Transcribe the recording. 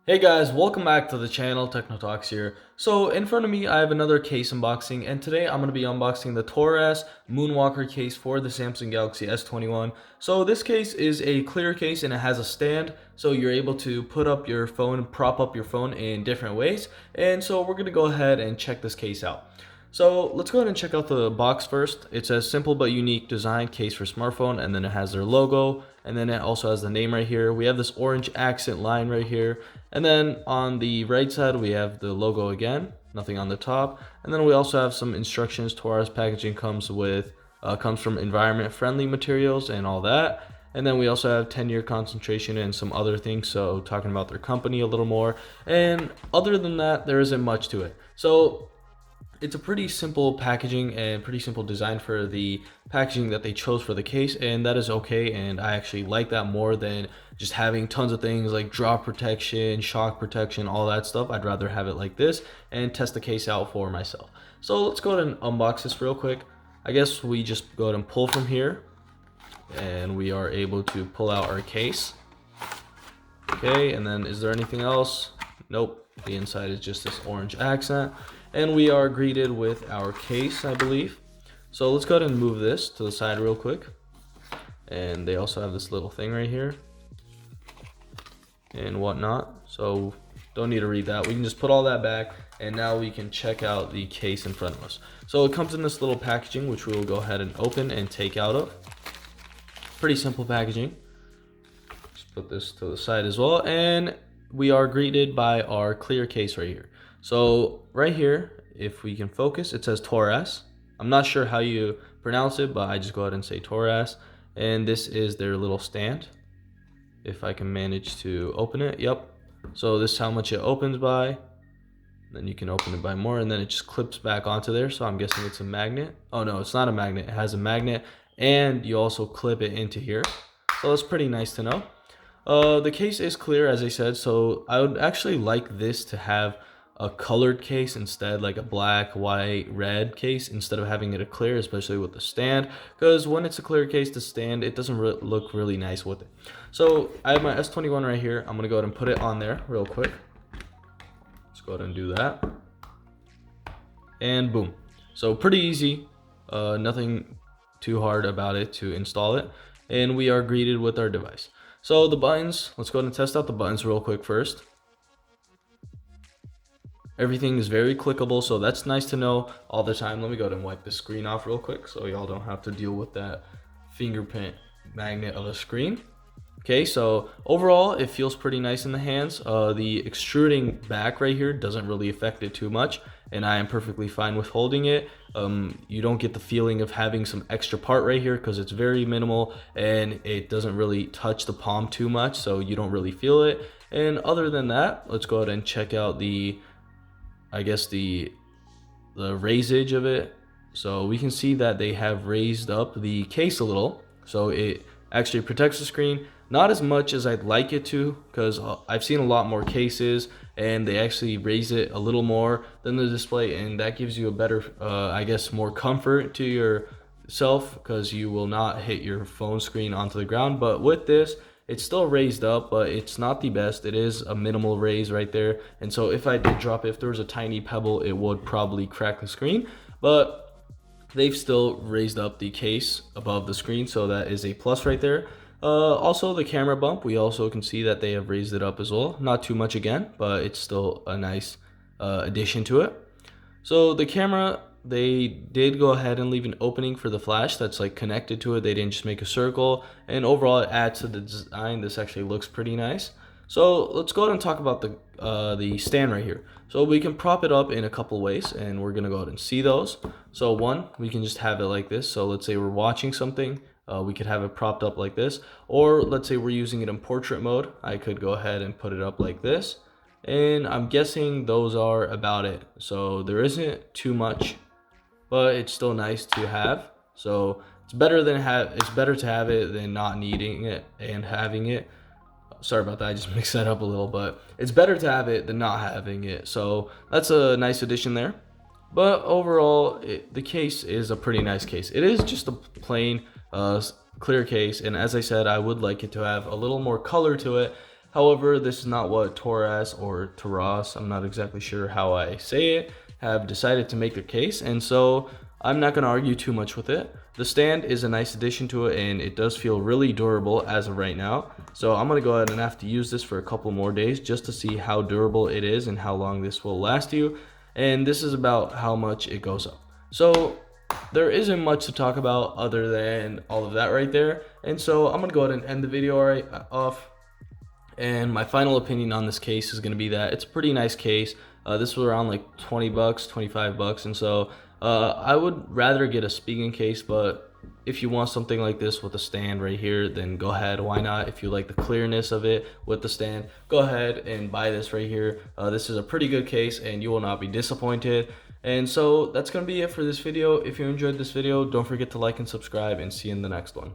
Hey guys, welcome back to the channel. Techno Talks here. So in front of me I have another case unboxing, and today I'm going to be unboxing the Torras Moonwalker case for the Samsung Galaxy S21. So this case is a clear case and it has a stand, so you're able to put up your phone, prop up your phone in different ways. And so we're going to go ahead and check this case out. So let's go ahead and check out the box first. It says simple but unique design case for smartphone, and then it has their logo, and then it also has the name right here. We have this orange accent line right here, and then on the right side we have the logo again, nothing on the top, and then we also have some instructions. Torras packaging comes from environment friendly materials and all that. And then we also have 10-year concentration and some other things, so talking about their company a little more. And other than that, there isn't much to it. So it's a pretty simple packaging and pretty simple design for the packaging that they chose for the case, and that is okay. And I actually like that more than just having tons of things like drop protection, shock protection, all that stuff. I'd rather have it like this and test the case out for myself. So let's go ahead and unbox this real quick. I guess we just go ahead and pull from here, and we are able to pull out our case. Okay, and then is there anything else? Nope, the inside is just this orange accent. And we are greeted with our case, I believe. So let's go ahead and move this to the side real quick. And they also have this little thing right here and whatnot. So don't need to read that. We can just put all that back, and now we can check out the case in front of us. So it comes in this little packaging, which we will go ahead and open and take out of. Pretty simple packaging. Just put this to the side as well, and we are greeted by our clear case right here. So right here, if we can focus, it says Torras. I'm not sure how you pronounce it, but I just go ahead and say Torras. And this is their little stand. If I can manage to open it, yep. So this is how much it opens by. Then you can open it by more, and then it just clips back onto there. So I'm guessing it's a magnet. Oh no, it's not a magnet. It has a magnet, and you also clip it into here. So that's pretty nice to know. The case is clear, as I said, so I would actually like this to have a colored case instead, like a black, white, red case, instead of having it a clear, especially with the stand, because when it's a clear case, the stand, it doesn't look really nice with it. So I have my S21 right here. I'm gonna go ahead and put it on there real quick. Let's go ahead and do that, and boom. So pretty easy, nothing too hard about it to install it, and we are greeted with our device. So the buttons, let's go ahead and test out the buttons real quick first. Everything is very clickable, so that's nice to know all the time. Let me go ahead and wipe the screen off real quick so y'all don't have to deal with that fingerprint magnet of a screen. Okay, so overall it feels pretty nice in the hands. The extruding back right here doesn't really affect it too much, and I am perfectly fine with holding it. You don't get the feeling of having some extra part right here because it's very minimal and it doesn't really touch the palm too much, so you don't really feel it. And other than that, let's go ahead and check out the raisage of it. So we can see that they have raised up the case a little, so it actually protects the screen. Not as much as I'd like it to, because I've seen a lot more cases and they actually raise it a little more than the display, and that gives you a better more comfort to yourself, because you will not hit your phone screen onto the ground. But with this, it's still raised up, but it's not the best. It is a minimal raise right there, and so if I did drop it, if there was a tiny pebble, it would probably crack the screen. But they've still raised up the case above the screen, so that is a plus right there. Also the camera bump, we also can see that they have raised it up as well. Not too much again, but it's still a nice addition to it. So the camera, they did go ahead and leave an opening for the flash that's like connected to it. They didn't just make a circle, and overall it adds to the design. This actually looks pretty nice. So let's go ahead and talk about the stand right here. So we can prop it up in a couple ways, and we're gonna go ahead and see those. So one, we can just have it like this. So let's say we're watching something, we could have it propped up like this, or let's say we're using it in portrait mode. I could go ahead and put it up like this, and I'm guessing those are about it. So there isn't too much, but it's still nice to have. So it's better to have it than not needing it and having it. Sorry about that, I just mixed that up a little, but it's better to have it than not having it. So that's a nice addition there. But overall, the case is a pretty nice case. It is just a plain clear case, and as I said, I would like it to have a little more color to it. However, this is not what Torras or Torras, I'm not exactly sure how I say it, have decided to make their case, and so I'm not going to argue too much with it. The stand is a nice addition to it, and it does feel really durable as of right now. So I'm going to go ahead and have to use this for a couple more days just to see how durable it is and how long this will last you. And this is about how much it goes up. So there isn't much to talk about other than all of that right there. And so I'm going to go ahead and end the video right off. And my final opinion on this case is going to be that it's a pretty nice case. This was around like 20 bucks, 25 bucks. And so I would rather get a speaking case, but if you want something like this with a stand right here, then go ahead. Why not? If you like the clearness of it with the stand, go ahead and buy this right here. This is a pretty good case and you will not be disappointed. And so that's going to be it for this video. If you enjoyed this video, don't forget to like and subscribe, and see you in the next one.